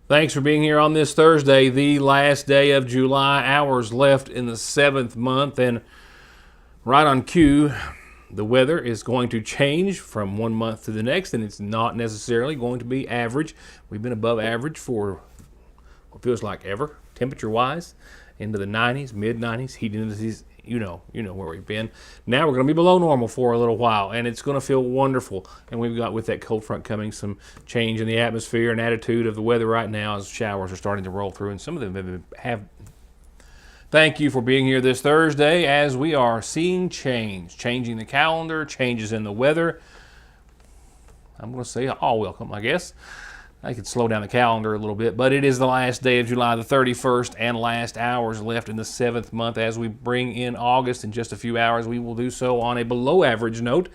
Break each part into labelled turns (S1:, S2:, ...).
S1: Thanks for being here on this Thursday, the last day of July. Hours left in the 7th month, and right on cue, the weather is going to change from one month to the next, and it's not necessarily going to be average. We've been above average for what feels like ever, temperature-wise, into the 90s, mid-90s, heat indices. You know where we've been. Now we're going to be below normal for a little while, and it's going to feel wonderful. And we've got, with that cold front coming, some change in the atmosphere and attitude of the weather right now as showers are starting to roll through, and some of them have. Thank you for being here this Thursday as we are seeing changing the calendar, changes in the weather. I'm going to say all welcome, I guess. I could slow down the calendar a little bit, but it is the last day of July the 31st and last hours left in the 7th month. As we bring in August in just a few hours, we will do so on a below average note,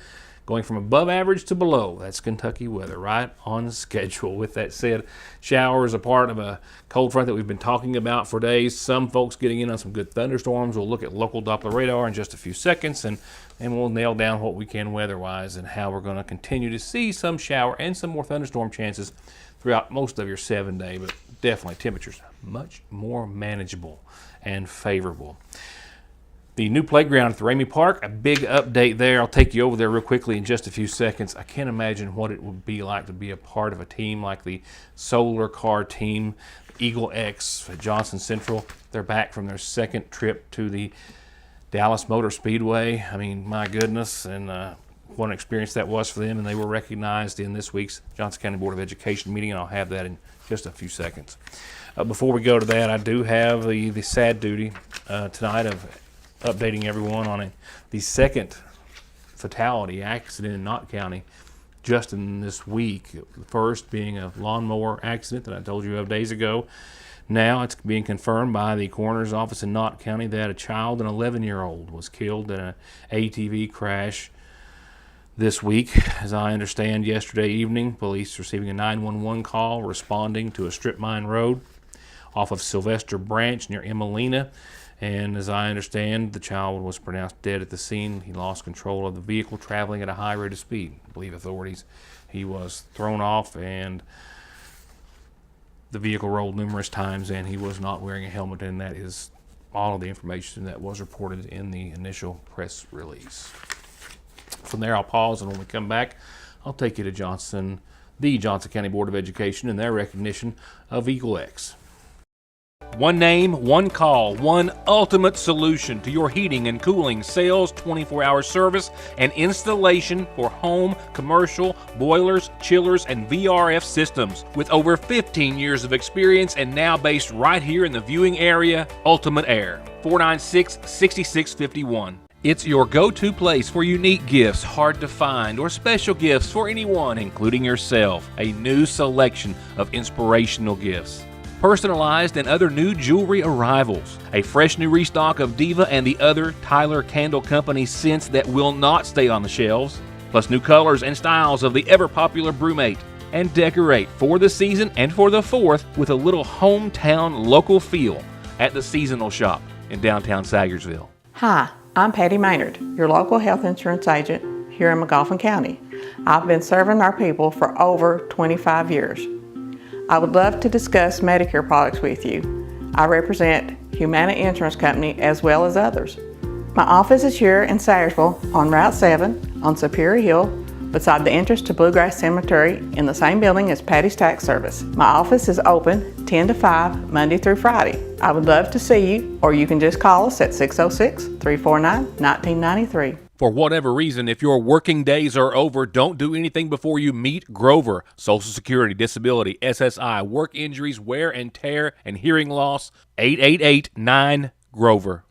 S1: going from above average to below. That's Kentucky weather, right on schedule. With that said, showers are part of a cold front that we've been talking about for days. Some folks getting in on some good thunderstorms. We'll look at local Doppler radar in just a few seconds, and we'll nail down what we can weather-wise and how we're going to continue to see some shower and some more thunderstorm chances throughout most of your 7-day, but definitely temperatures much more manageable and favorable. The new playground at the Ramey Park, a big update there. I'll take you over there real quickly in just a few seconds. I can't imagine what it would be like to be a part of a team like the Solar Car team, Eagle X at Johnson Central. They're back from their second trip to the Dallas Motor Speedway. I mean, my goodness, and what an experience that was for them, and they were recognized in this week's Johnson County Board of Education meeting, and I'll have that in just a few seconds. Before we go to that, I do have the sad duty tonight of updating everyone on the second fatality accident in Knott County just in this week. The first being a lawnmower accident that I told you of days ago. Now it's being confirmed by the coroner's office in Knott County that a child, an 11-year-old, was killed in an ATV crash this week. As I understand, yesterday evening, police receiving a 911 call responding to a strip mine road off of Sylvester Branch near Emelina. And as I understand, the child was pronounced dead at the scene. He lost control of the vehicle traveling at a high rate of speed. I believe authorities, he was thrown off and the vehicle rolled numerous times, and he was not wearing a helmet, and that is all of the information that was reported in the initial press release. From there, I'll pause, and when we come back, I'll take you to the Johnson County Board of Education and their recognition of Eagle X. One name, one call, one ultimate solution to your heating and cooling, sales, 24-hour service, and installation for home, commercial, boilers, chillers, and VRF systems. With over 15 years of experience and now based right here in the viewing area, Ultimate Air, 496-6651. It's your go-to place for unique gifts, hard to find, or special gifts for anyone, including yourself. A new selection of inspirational gifts. Personalized and other new jewelry arrivals. A fresh new restock of Diva and the other Tyler Candle Company scents that will not stay on the shelves. Plus new colors and styles of the ever-popular Brewmate. And decorate for the season and for the 4th with a little hometown local feel at the Seasonal Shop in downtown Sagersville.
S2: Hi, I'm Patty Maynard, your local health insurance agent here in McGoffin County. I've been serving our people for over 25 years. I would love to discuss Medicare products with you. I represent Humana Insurance Company as well as others. My office is here in Sayersville on Route 7 on Superior Hill beside the entrance to Bluegrass Cemetery in the same building as Patty's Tax Service. My office is open 10 to 5 Monday through Friday. I would love to see you, or you can just call us at 606-349-1993.
S1: For whatever reason, if your working days are over, don't do anything before you meet Grover. Social Security, disability, SSI, work injuries, wear and tear, and hearing loss. 888-9-GROVER.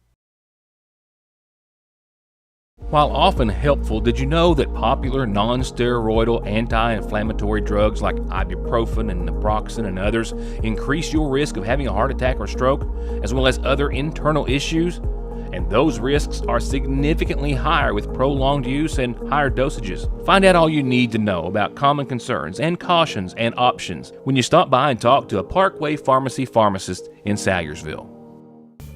S1: While often helpful, did you know that popular non-steroidal anti-inflammatory drugs like ibuprofen and naproxen and others increase your risk of having a heart attack or stroke, as well as other internal issues? And those risks are significantly higher with prolonged use and higher dosages. Find out all you need to know about common concerns and cautions and options when you stop by and talk to a Parkway Pharmacy pharmacist in Sayersville.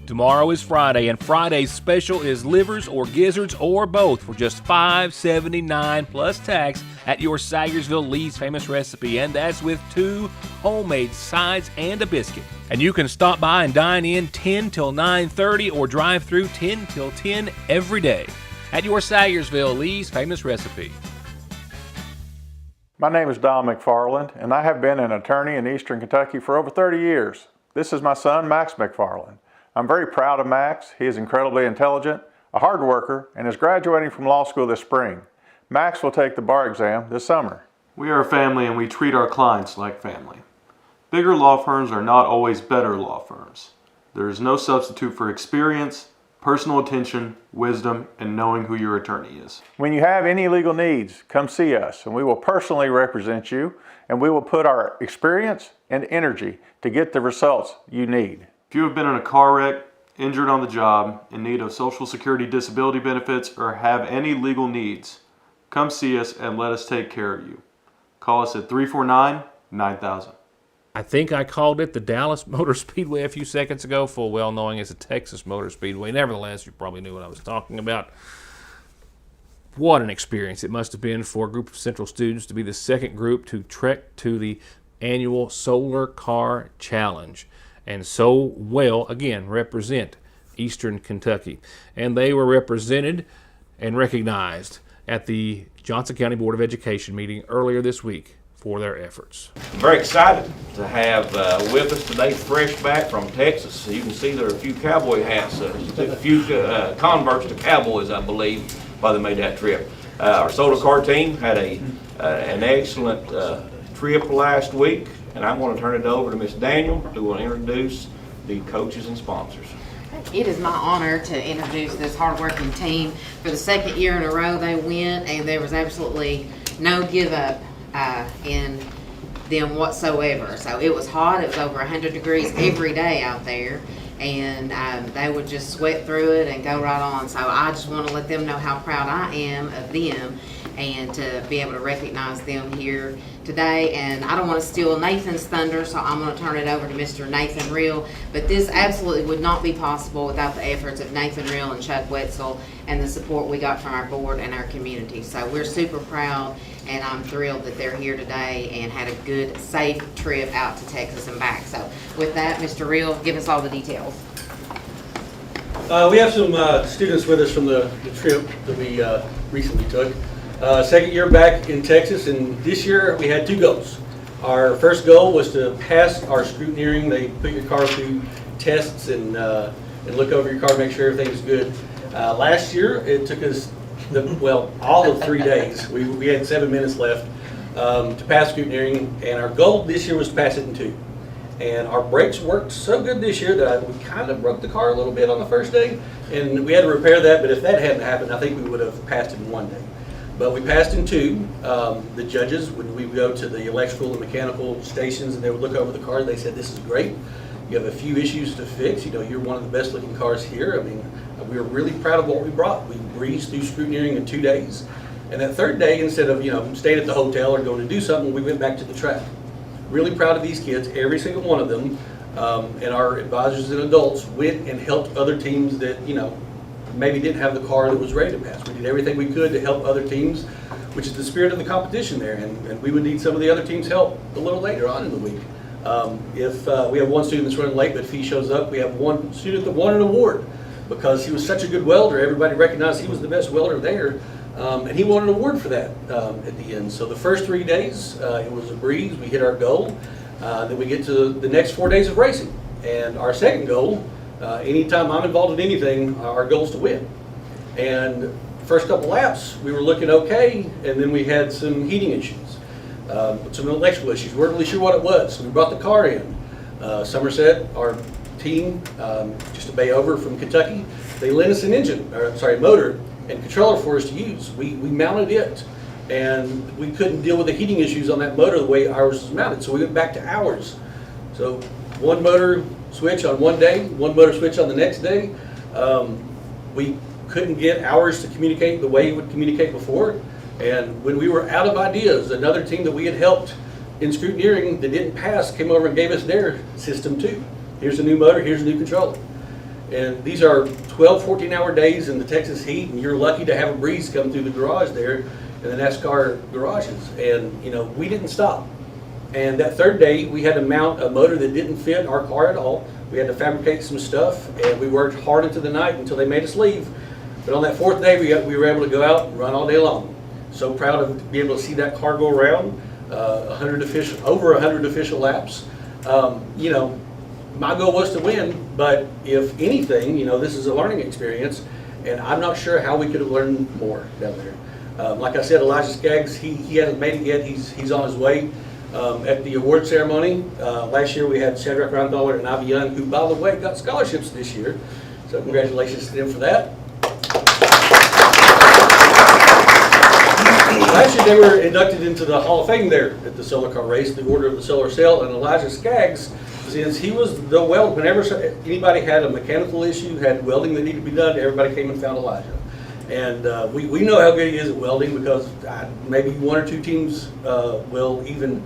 S1: Tomorrow is Friday, and Friday's special is livers or gizzards or both for just $5.79 plus tax at your Sayersville Lee's Famous Recipe, and that's with 2 homemade sides and a biscuit. And you can stop by and dine in 10 till 9:30 or drive through 10 till 10 every day at your Sayersville Lee's Famous Recipe.
S3: My name is Don McFarland, and I have been an attorney in Eastern Kentucky for over 30 years. This is my son, Max McFarland. I'm very proud of Max. He is incredibly intelligent, a hard worker, and is graduating from law school this spring. Max will take the bar exam this summer.
S4: We are a family and we treat our clients like family. Bigger law firms are not always better law firms. There is no substitute for experience, personal attention, wisdom, and knowing who your attorney is.
S3: When you have any legal needs, come see us, and we will personally represent you, and we will put our experience and energy to get the results you need.
S4: If you have been in a car wreck, injured on the job, in need of Social Security disability benefits, or have any legal needs, come see us and let us take care of you. Call us at 349-9000.
S1: I think I called it the Dallas Motor Speedway a few seconds ago, full well knowing it's a Texas Motor Speedway. Nevertheless, you probably knew what I was talking about. What an experience it must have been for a group of Central students to be the second group to trek to the annual Solar Car Challenge and so well, again, represent Eastern Kentucky. And they were represented and recognized at the Johnson County Board of Education meeting earlier this week for their efforts.
S5: I'm very excited to have with us today, fresh back from Texas. You can see there are a few cowboy hats, a few converts to cowboys, I believe, while they made that trip. Our Solar Car team had an excellent trip last week, and I'm going to turn it over to Miss Daniel, who will introduce the coaches and sponsors.
S6: It is my honor to introduce this hardworking team. For the second year in a row they went, and there was absolutely no give up in them whatsoever. So it was hot, it was over 100 degrees every day out there, and they would just sweat through it and go right on. So I just want to let them know how proud I am of them and to be able to recognize them here today. And I don't want to steal Nathan's thunder, so I'm going to turn it over to Mr. Nathan Reel. But this absolutely would not be possible without the efforts of Nathan Reel and Chuck Wetzel and the support we got from our board and our community. So we're super proud, and I'm thrilled that they're here today and had a good, safe trip out to Texas and back. So with that, Mr. Reel, give us all the details.
S7: We have some students with us from the trip that we recently took. Second year back in Texas, and this year we had 2 goals. Our first goal was to pass our scrutineering. They put your car through tests and look over your car, make sure everything's good. Last year it took us all of 3 days. We had 7 minutes left to pass scrutineering, and our goal this year was to pass it in 2. And our brakes worked so good this year that we kind of broke the car a little bit on the first day, and we had to repair that. But if that hadn't happened, I think we would have passed it in 1 day. But we passed in 2. The judges, when we go to the electrical and mechanical stations and they would look over the car, they said, "This is great. You have a few issues to fix. You know, you're one of the best looking cars here." I mean, we were really proud of what we brought. We breezed through scrutineering in 2 days. And that third day, instead of, staying at the hotel or going to do something, we went back to the track. Really proud of these kids, every single one of them. And our advisors and adults went and helped other teams that, maybe didn't have the car that was ready to pass. We did everything we could to help other teams, which is the spirit of the competition there. And we would need some of the other teams' help a little later on in the week. If we have one student that's running late, but if he shows up, we have one student that won an award because he was such a good welder. Everybody recognized he was the best welder there. And he won an award for that at the end. So the first 3 days, it was a breeze. We hit our goal. Then we get to the next 4 days of racing. And our second goal, anytime I'm involved in anything, our goal is to win. And first couple laps, we were looking okay, and then we had some heating issues, some electrical issues. We weren't really sure what it was, so we brought the car in. Somerset, our team, just a bay over from Kentucky, they lent us an motor and controller for us to use. We mounted it, and we couldn't deal with the heating issues on that motor the way ours was mounted, so we went back to ours. So one motor switch on one day, one motor switch on the next day. We couldn't get ours to communicate the way it would communicate before. And when we were out of ideas, another team that we had helped in scrutineering that didn't pass came over and gave us their system too. Here's a new motor, here's a new controller. And these are 12, 14-hour days in the Texas heat, and you're lucky to have a breeze come through the garage there in the NASCAR garages. And, you know, we didn't stop. And that third day, we had to mount a motor that didn't fit our car at all. We had to fabricate some stuff, and we worked hard into the night until they made us leave. But on that fourth day, we were able to go out and run all day long. So proud of being able to see that car go around, over 100 official laps. You know, my goal was to win, but if anything, you know, this is a learning experience, and I'm not sure how we could have learned more down there. Like I said, Elijah Skaggs, he hasn't made it yet. He's on his way. At the award ceremony, last year we had Shadrach Rheindaller and Ivy Young, who, by the way, got scholarships this year. So congratulations to them for that. Last year they were inducted into the Hall of Fame there at the Solar Car Race, the Order of the Solar Cell, and Elijah Skaggs, since he was the weld, whenever anybody had a mechanical issue, had welding that needed to be done, everybody came and found Elijah. And we know how good he is at welding, because maybe one or two teams will even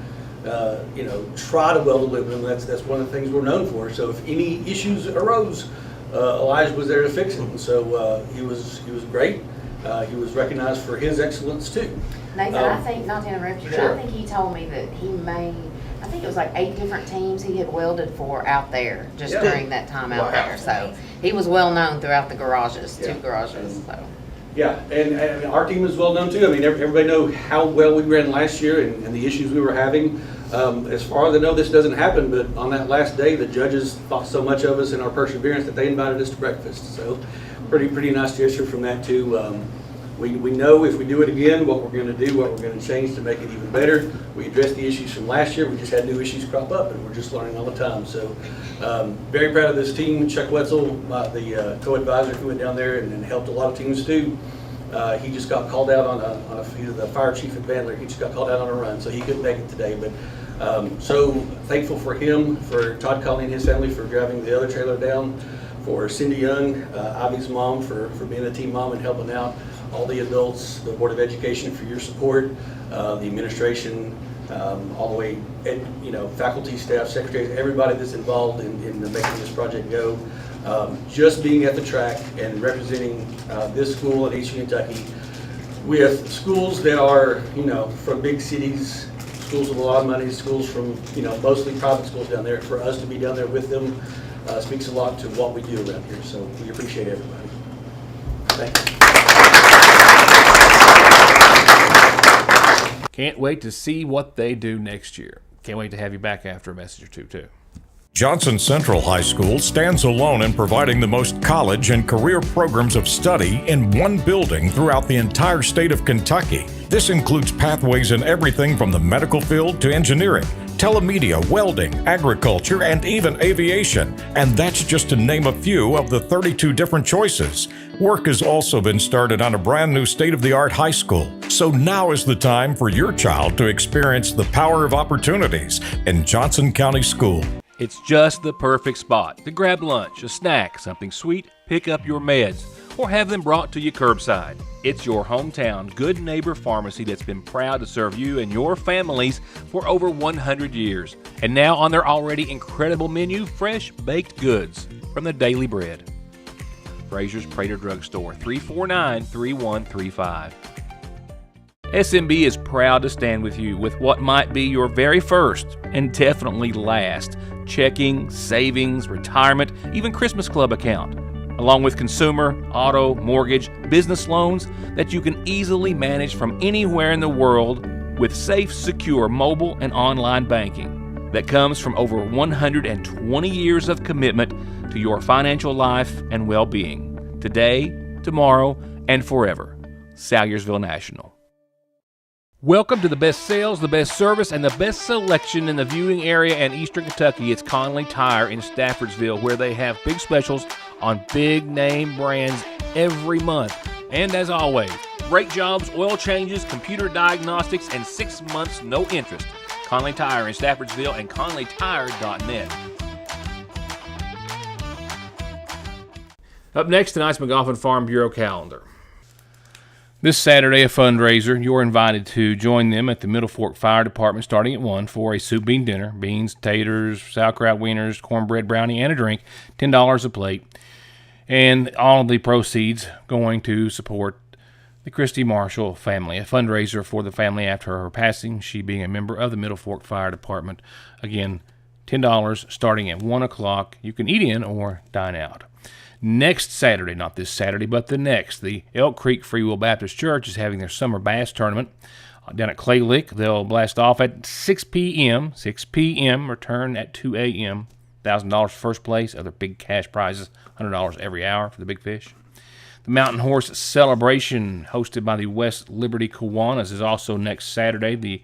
S7: you know, try to weld a living, and that's one of the things we're known for. So if any issues arose, Elijah was there to fix it, and so he was great. He was recognized for his excellence too.
S6: Nathan, I think, not to interrupt you,
S7: Sure.
S6: but I think he told me that he made, I think it was like 8 different teams he had welded for out there just
S7: Yeah.
S6: during that time out
S7: Wow.
S6: there. So he was well known throughout the garages,
S7: Yeah.
S6: 2 garages. So.
S7: Yeah, and our team is well known too. I mean, everybody know how well we ran last year and the issues we were having. As far as I know, this doesn't happen, but on that last day, the judges thought so much of us and our perseverance that they invited us to breakfast. So pretty nice gesture from that too. We know if we do it again, what we're going to do, what we're going to change to make it even better. We addressed the issues from last year. We just had new issues crop up, and we're just learning all the time. So very proud of this team. Chuck Wetzel, the co-advisor who went down there and helped a lot of teams too. He just got called out he's the fire chief at Bandler. He just got called out on a run, so he couldn't make it today. But so thankful for him, for Todd Colley and his family for driving the other trailer down, for Cindy Young, Ivy's mom, for being a team mom and helping out, all the adults, the Board of Education for your support, the administration, all the way, you know, faculty, staff, secretaries, everybody that's involved in making this project go. Just being at the track and representing this school in Eastern Kentucky with schools that are, you know, from big cities, schools with a lot of money, schools from, you know, mostly private schools down there. For us to be down there with them speaks a lot to what we do around here. So we appreciate everybody. Thank you.
S1: Can't wait to see what they do next year. Can't wait to have you back after a message or two, too.
S8: Johnson Central High School stands alone in providing the most college and career programs of study in one building throughout the entire state of Kentucky. This includes pathways in everything from the medical field to engineering, telemedia, welding, agriculture, and even aviation. And that's just to name a few of the 32 different choices. Work has also been started on a brand new state-of-the-art high school. So now is the time for your child to experience the power of opportunities in Johnson County School.
S1: It's just the perfect spot to grab lunch, a snack, something sweet, pick up your meds, or have them brought to you curbside. It's your hometown Good Neighbor Pharmacy that's been proud to serve you and your families for over 100 years. And now on their already incredible menu, fresh baked goods from the Daily Bread. Frazier's Prater Drug Store, 349-3135. SMB is proud to stand with you with what might be your very first and definitely last checking, savings, retirement, even Christmas Club account, along with consumer, auto, mortgage, business loans that you can easily manage from anywhere in the world with safe, secure mobile and online banking that comes from over 120 years of commitment to your financial life and well-being, today, tomorrow, and forever. Salyersville National. Welcome to the best sales, the best service, and the best selection in the viewing area and Eastern Kentucky. It's Conley Tire in Staffordsville, where they have big specials on big name brands every month. And as always, great jobs, oil changes, computer diagnostics, and 6 months no interest. Conley Tire in Staffordsville and conleytire.net. Up next, tonight's McGoffin Farm Bureau calendar. This Saturday, a fundraiser. You're invited to join them at the Middle Fork Fire Department starting at 1 for a soup bean dinner. Beans, taters, sauerkraut wieners, cornbread brownie, and a drink. $10 a plate. And all of the proceeds going to support the Christy Marshall family, a fundraiser for the family after her passing, she being a member of the Middle Fork Fire Department. Again, $10 starting at 1 o'clock. You can eat in or dine out. Next Saturday, not this Saturday, but the next, the Elk Creek Free Will Baptist Church is having their summer bass tournament down at Clay Lick. They'll blast off at 6 p.m., return at 2 a.m., $1,000 first place, other big cash prizes, $100 every hour for the big fish. The Mountain Horse Celebration, hosted by the West Liberty Kiwanis, is also next Saturday. The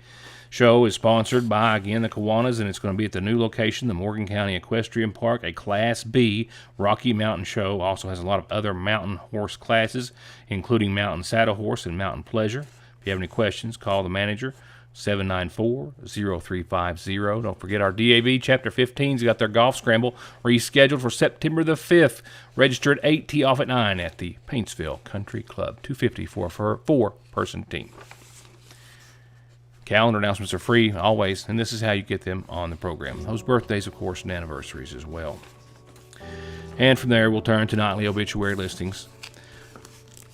S1: show is sponsored by, again, the Kiwanis, and it's going to be at the new location, the Morgan County Equestrian Park, a Class B Rocky Mountain show. Also has a lot of other mountain horse classes, including Mountain Saddle Horse and Mountain Pleasure. If you have any questions, call the manager, 794-0350. Don't forget our DAV Chapter 15's got their golf scramble rescheduled for September the 5th. Register at 8, tee off at 9 at the Paintsville Country Club. $250 for a four-person team. Calendar announcements are free, always, and this is how you get them on the program. Those birthdays, of course, and anniversaries as well. And from there, we'll turn to nightly obituary listings,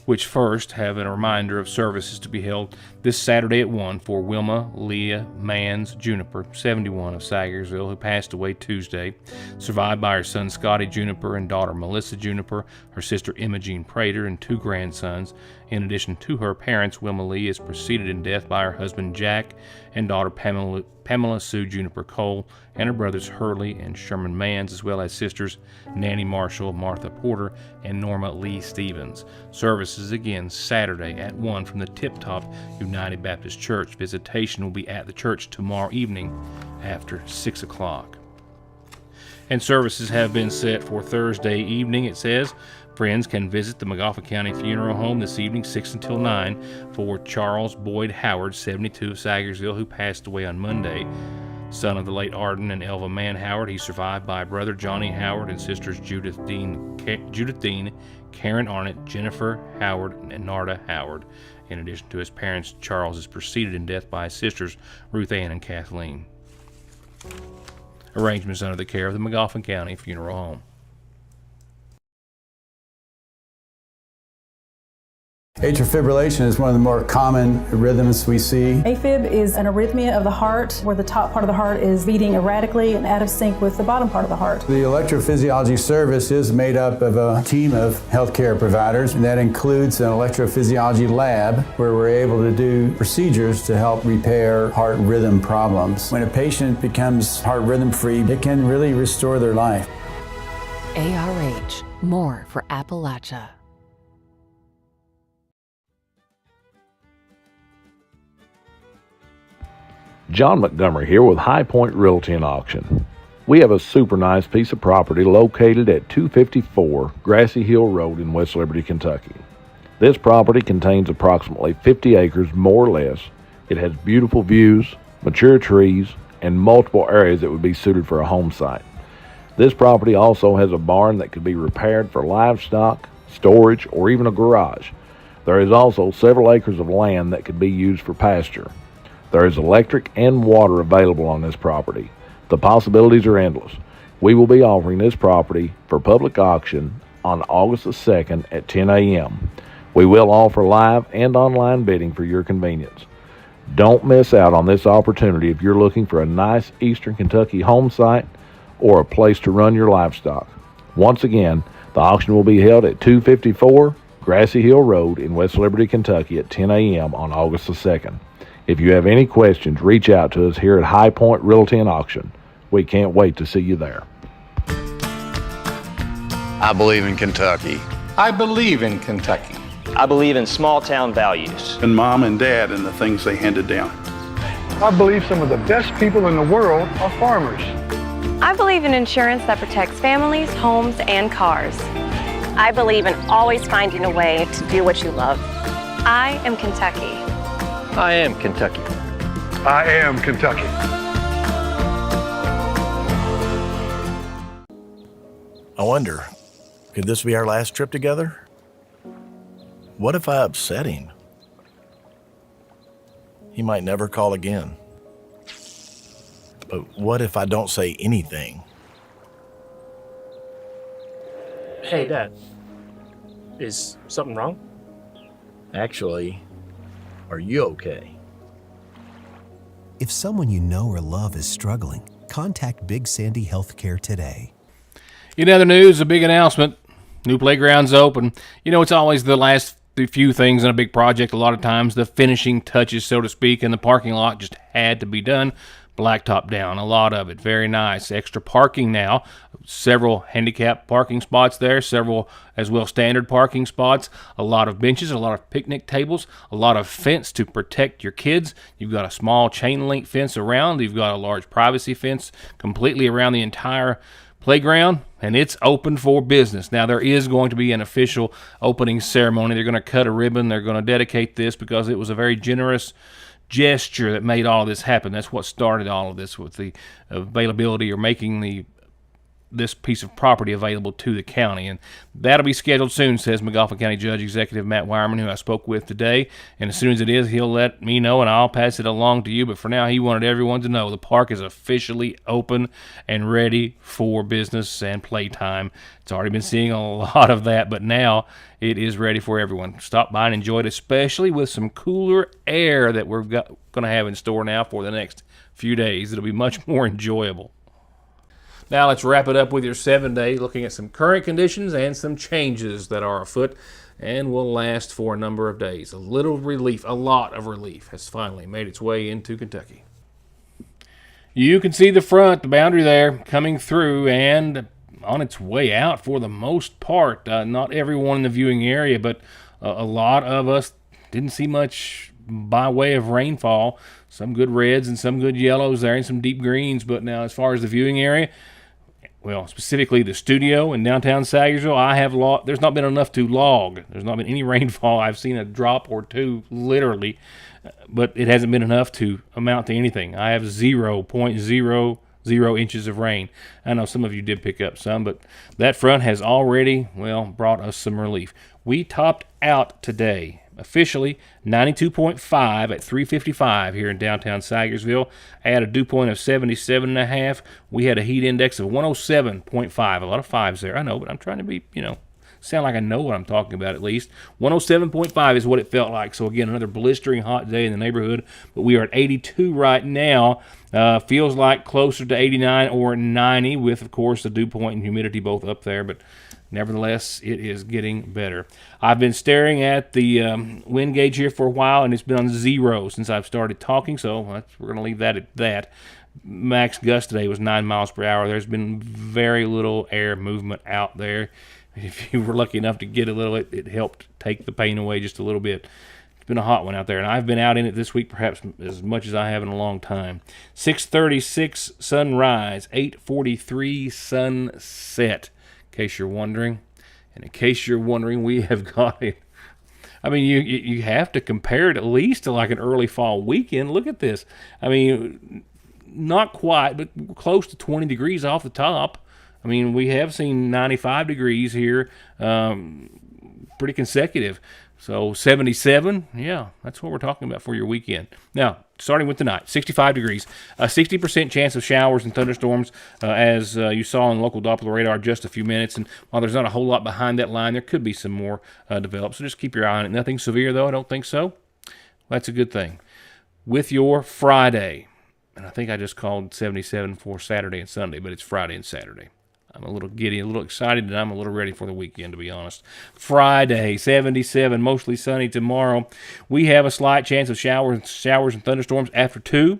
S1: which first have a reminder of services to be held this Saturday at 1 for Wilma Leah Mans Juniper, 71, of Sagersville, who passed away Tuesday, survived by her son Scotty Juniper and daughter Melissa Juniper, her sister Imogene Prater, and 2 grandsons. In addition to her parents, Wilma Lee is preceded in death by her husband Jack and daughter Pamela Sue Juniper Cole, and her brothers Hurley and Sherman Mans, as well as sisters Nanny Marshall, Martha Porter, and Norma Lee Stevens. Services again Saturday at 1 from the Tip Top United Baptist Church. Visitation will be at the church tomorrow evening after 6 o'clock. And services have been set for Thursday evening, it says. Friends can visit the McGoffin County Funeral Home this evening, 6 until 9, for Charles Boyd Howard, 72, of Sagersville, who passed away on Monday. Son of the late Arden and Elva Mann Howard, he's survived by brother Johnny Howard and sisters Judith Dean, Karen Arnett, Jennifer Howard, and Narda Howard. In addition to his parents, Charles is preceded in death by his sisters Ruth Ann and Kathleen. Arrangements under the care of the McGoffin County Funeral Home.
S9: Atrial fibrillation is one of the more common rhythms we see.
S10: AFib is an arrhythmia of the heart where the top part of the heart is beating erratically and out of sync with the bottom part of the heart.
S9: The electrophysiology service is made up of a team of healthcare providers, and that includes an electrophysiology lab where we're able to do procedures to help repair heart rhythm problems. When a patient becomes heart rhythm free, it can really restore their life.
S11: ARH, more for Appalachia.
S12: John Montgomery here with High Point Realty and Auction. We have a super nice piece of property located at 254 Grassy Hill Road in West Liberty, Kentucky. This property contains approximately 50 acres, more or less. It has beautiful views, mature trees, and multiple areas that would be suited for a home site. This property also has a barn that could be repaired for livestock, storage, or even a garage. There is also several acres of land that could be used for pasture. There is electric and water available on this property. The possibilities are endless. We will be offering this property for public auction on August the 2nd at 10 a.m. We will offer live and online bidding for your convenience. Don't miss out on this opportunity if you're looking for a nice Eastern Kentucky home site or a place to run your livestock. Once again, the auction will be held at 254 Grassy Hill Road in West Liberty, Kentucky at 10 a.m. on August the 2nd. If you have any questions, reach out to us here at High Point Realty and Auction. We can't wait to see you there.
S13: I believe in Kentucky.
S14: I believe in Kentucky.
S15: I believe in small town values.
S14: And mom and dad and the things they handed down.
S16: I believe some of the best people in the world are farmers.
S17: I believe in insurance that protects families, homes, and cars.
S18: I believe in always finding a way to do what you love.
S17: I am Kentucky.
S15: I am Kentucky.
S16: I am Kentucky.
S19: I wonder, could this be our last trip together? What if I upset him? He might never call again. But what if I don't say anything?
S20: Hey, Dad, Is something wrong?
S19: Actually, are you okay?
S21: If someone you know or love is struggling, contact Big Sandy Healthcare today.
S1: In other news, a big announcement. New playground's open. You know, it's always the last few things in a big project. A lot of times the finishing touches, so to speak, and the parking lot just had to be done. Blacktop down, a lot of it. Very nice. Extra parking now. Several handicap parking spots there, several as well standard parking spots, a lot of benches, a lot of picnic tables, a lot of fence to protect your kids. You've got a small chain link fence around. You've got a large privacy fence completely around the entire playground, and it's open for business. Now, there is going to be an official opening ceremony. They're going to cut a ribbon. They're going to dedicate this because it was a very generous gesture that made all this happen. That's what started all of this, with the availability or making this piece of property available to the county. And that'll be scheduled soon, says McGoffin County Judge Executive Matt Wireman, who I spoke with today. And as soon as it is, he'll let me know, and I'll pass it along to you. But for now, he wanted everyone to know the park is officially open and ready for business and playtime. It's already been seeing a lot of that, but now it is ready for everyone. Stop by and enjoy it, especially with some cooler air that we're going to have in store now for the next few days. It'll be much more enjoyable. Now let's wrap it up with your 7-day, looking at some current conditions and some changes that are afoot and will last for a number of days. A little relief, a lot of relief, has finally made its way into Kentucky. You can see the front, the boundary there, coming through and on its way out for the most part. Not everyone in the viewing area, but a lot of us didn't see much by way of rainfall. Some good reds and some good yellows there and some deep greens. But now as far as the viewing area, well, specifically the studio in downtown Sagersville, there's not been enough to log. There's not been any rainfall. I've seen a drop or two, literally, but it hasn't been enough to amount to anything. I have 0.00 inches of rain. I know some of you did pick up some, but that front has already, brought us some relief. We topped out today, officially 92.5 at 3:55 here in downtown Sagersville. I had a dew point of 77.5. We had a heat index of 107.5. A lot of fives there, I know, but I'm trying to be, sound like I know what I'm talking about at least. 107.5 is what it felt like. So again, another blistering hot day in the neighborhood, but we are at 82 right now. Feels like closer to 89 or 90 with, of course, the dew point and humidity both up there, but nevertheless, it is getting better. I've been staring at the wind gauge here for a while, and it's been on 0 since I've started talking, so we're going to leave that at that. Max gust today was 9 miles per hour. There's been very little air movement out there. If you were lucky enough to get a little, it helped take the pain away just a little bit. It's been a hot one out there, and I've been out in it this week perhaps as much as I have in a long time. 6:36 sunrise, 8:43 sunset. In case you're wondering. And in case you're wondering, we have got it. I mean, you have to compare it at least to like an early fall weekend. Look at this. I mean, not quite, but close to 20 degrees off the top. I mean, we have seen 95 degrees here, pretty consecutive. So 77, yeah, that's what we're talking about for your weekend. Now, starting with tonight, 65 degrees, a 60% chance of showers and thunderstorms, as you saw on local Doppler radar just a few minutes. And while there's not a whole lot behind that line, there could be some more develop. So just keep your eye on it. Nothing severe, though, I don't think so. That's a good thing. With your Friday, and I think I just called 77 for Saturday and Sunday, but it's Friday and Saturday. I'm a little giddy, a little excited, and I'm a little ready for the weekend, to be honest. Friday, 77, mostly sunny tomorrow. We have a slight chance of showers and thunderstorms after 2.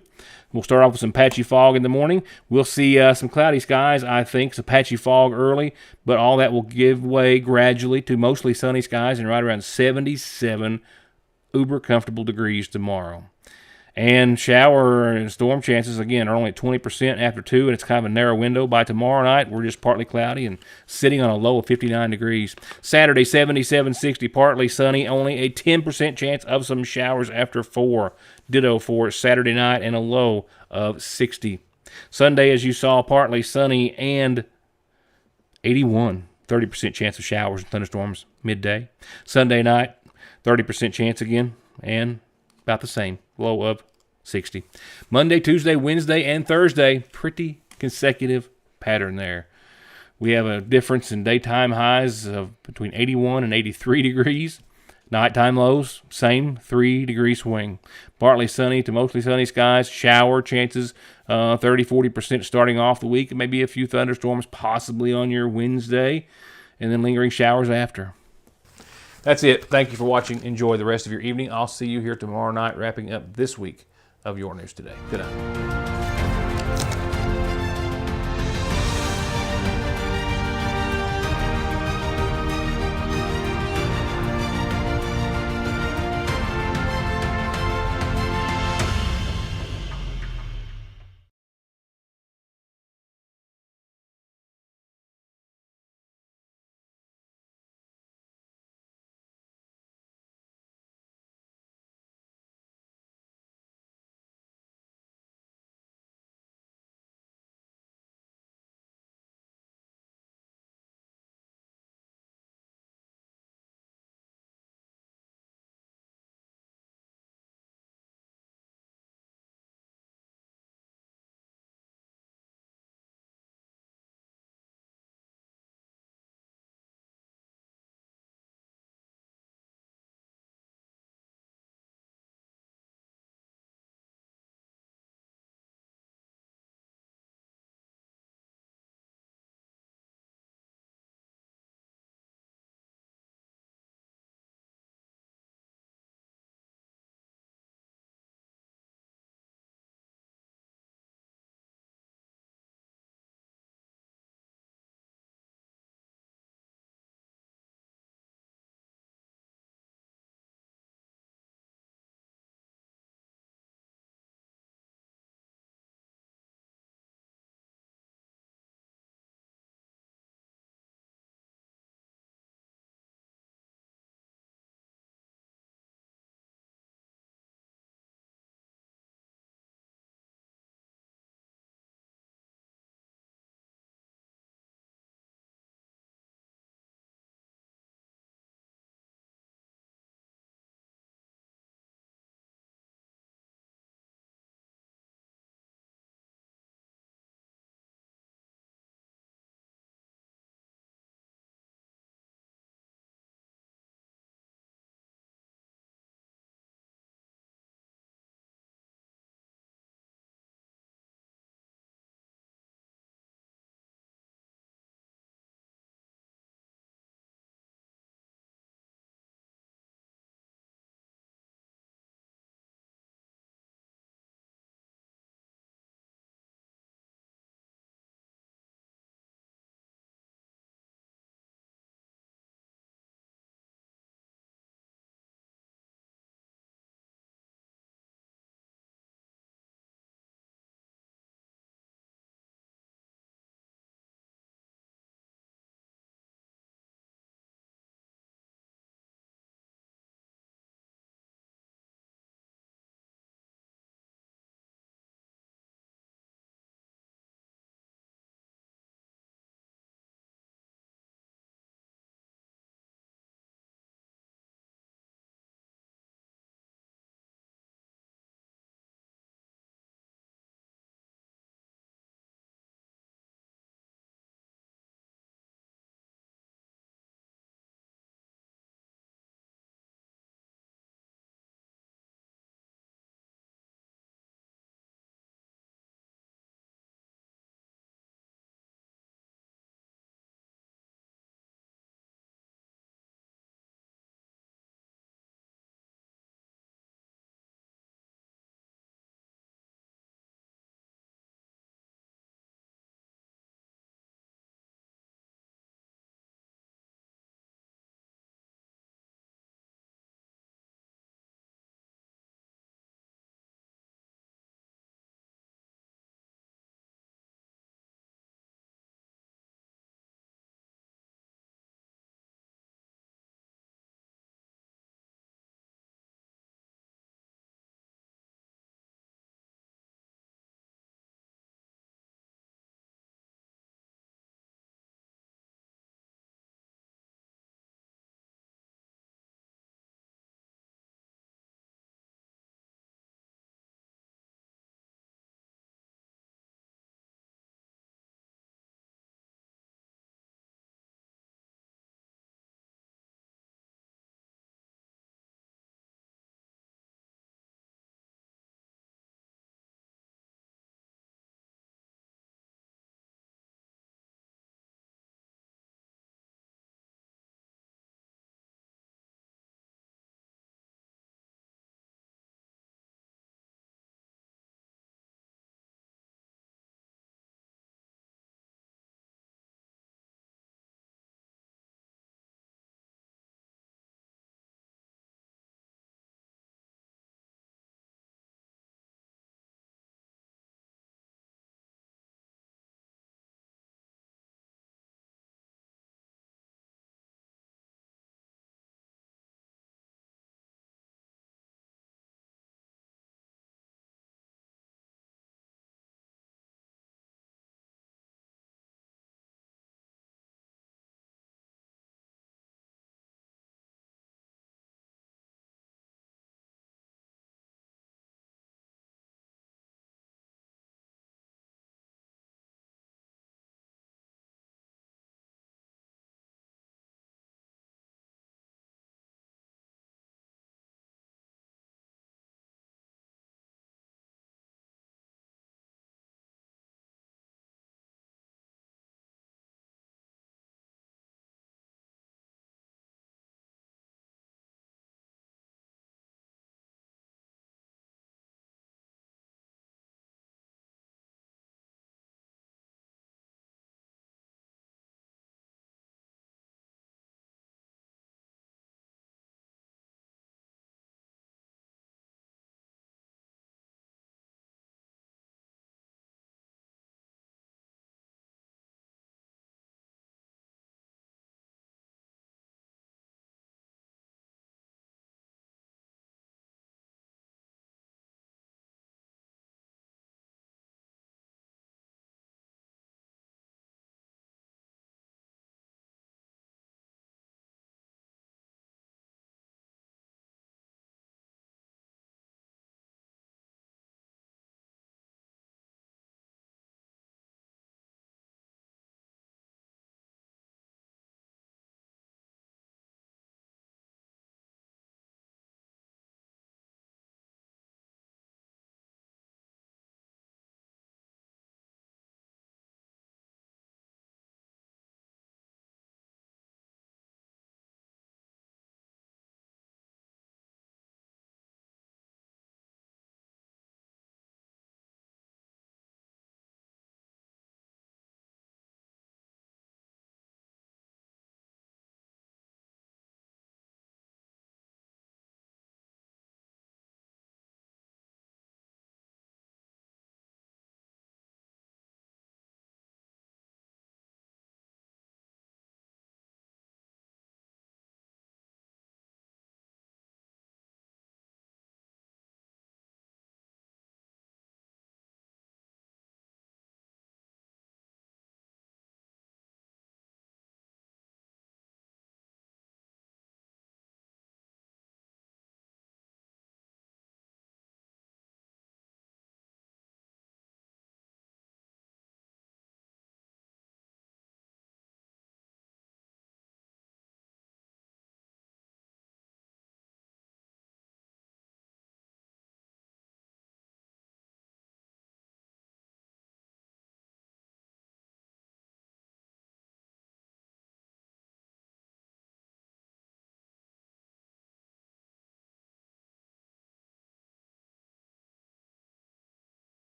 S1: We'll start off with some patchy fog in the morning. We'll see some cloudy skies, I think, some patchy fog early, but all that will give way gradually to mostly sunny skies and right around 77 uber comfortable degrees tomorrow. And shower and storm chances, again, are only at 20% after 2, and it's kind of a narrow window. By tomorrow night, we're just partly cloudy and sitting on a low of 59 degrees. Saturday, 77, 60, partly sunny, only a 10% chance of some showers after 4. Ditto for Saturday night, and a low of 60. Sunday, as you saw, partly sunny and 81. 30% chance of showers and thunderstorms midday. Sunday night, 30% chance again, and about the same, low of 60. Monday, Tuesday, Wednesday, and Thursday, pretty consecutive pattern there. We have a difference in daytime highs of between 81 and 83 degrees. Nighttime lows, same 3-degree swing. Partly sunny to mostly sunny skies. Shower chances 30-40% starting off the week. Maybe a few thunderstorms possibly on your Wednesday. And then lingering showers after. That's it. Thank you for watching. Enjoy the rest of your evening. I'll see you here tomorrow night wrapping up this week of Your News Today. Good night.